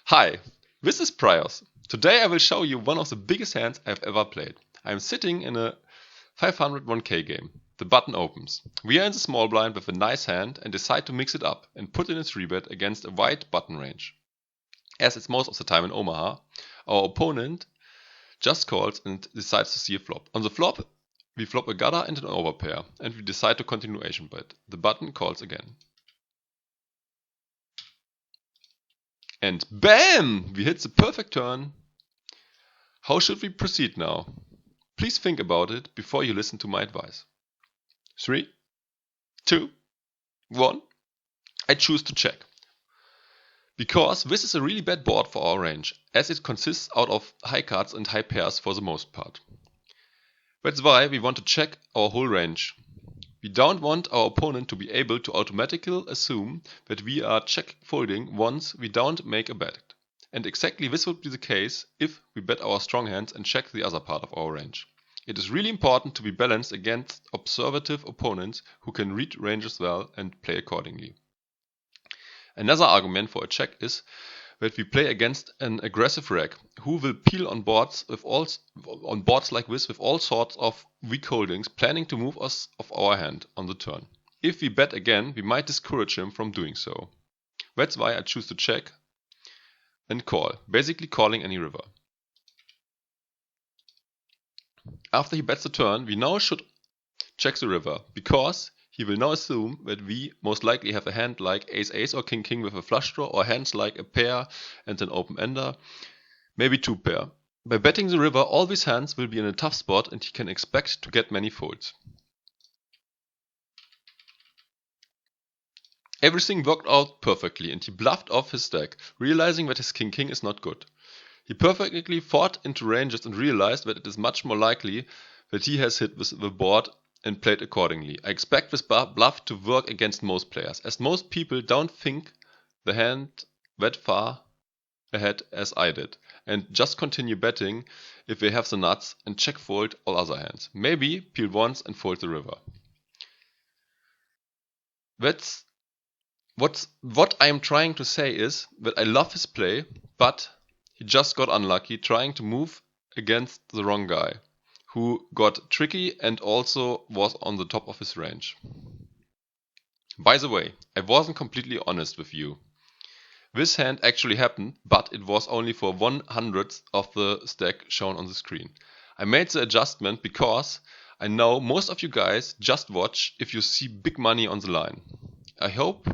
Hi, this is Prios. Today I will show you one of the biggest hands I've ever played. I am sitting in a 501k game. The button opens. We are in the small blind with a nice hand and decide to mix it up and put in a 3-bet against a wide button range. As it's most of the time in Omaha, our opponent just calls and decides to see a flop. On the flop, we flop a gutter and an overpair and we decide to continuation bet. The button calls again. And BAM! We hit the perfect turn. How should we proceed now? Please think about it before you listen to my advice. 3, 2, 1. I choose to check. Because this is a really bad board for our range, as it consists out of high cards and high pairs for the most part. That's why we want to check our whole range. We don't want our opponent to be able to automatically assume that we are check folding once we don't make a bet. And exactly this would be the case if we bet our strong hands and check the other part of our range. It is really important to be balanced against observative opponents who can read ranges well and play accordingly. Another argument for a check is that we play against an aggressive reg who will peel on boards like this with all sorts of weak holdings, planning to move us off our hand on the turn. If we bet again, we might discourage him from doing so. That's why I choose to check and call, basically calling any river. After he bets the turn, we now should check the river, because he will now assume that we most likely have a hand like ace-ace or king-king with a flush draw, or hands like a pair and an open-ender, maybe 2-pair. By betting the river, all these hands will be in a tough spot and he can expect to get many folds. Everything worked out perfectly and he bluffed off his stack, realizing that his king-king is not good. He perfectly thought into ranges and realized that it is much more likely that he has hit with the board and played accordingly. I expect this bluff to work against most players, as most people don't think the hand that far ahead as I did, and just continue betting if they have the nuts and check fold all other hands. Maybe peel once and fold the river. What I am trying to say is that I love his play, but he just got unlucky trying to move against the wrong guy, who got tricky and also was on the top of his range. By the way, I wasn't completely honest with you. This hand actually happened, but it was only for 1/100th of the stack shown on the screen. I made the adjustment because I know most of you guys just watch if you see big money on the line. I hope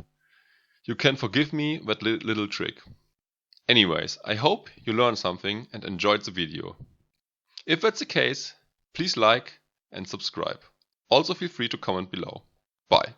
you can forgive me that little trick. Anyways, I hope you learned something and enjoyed the video. If that's the case, please like and subscribe. Also feel free to comment below. Bye.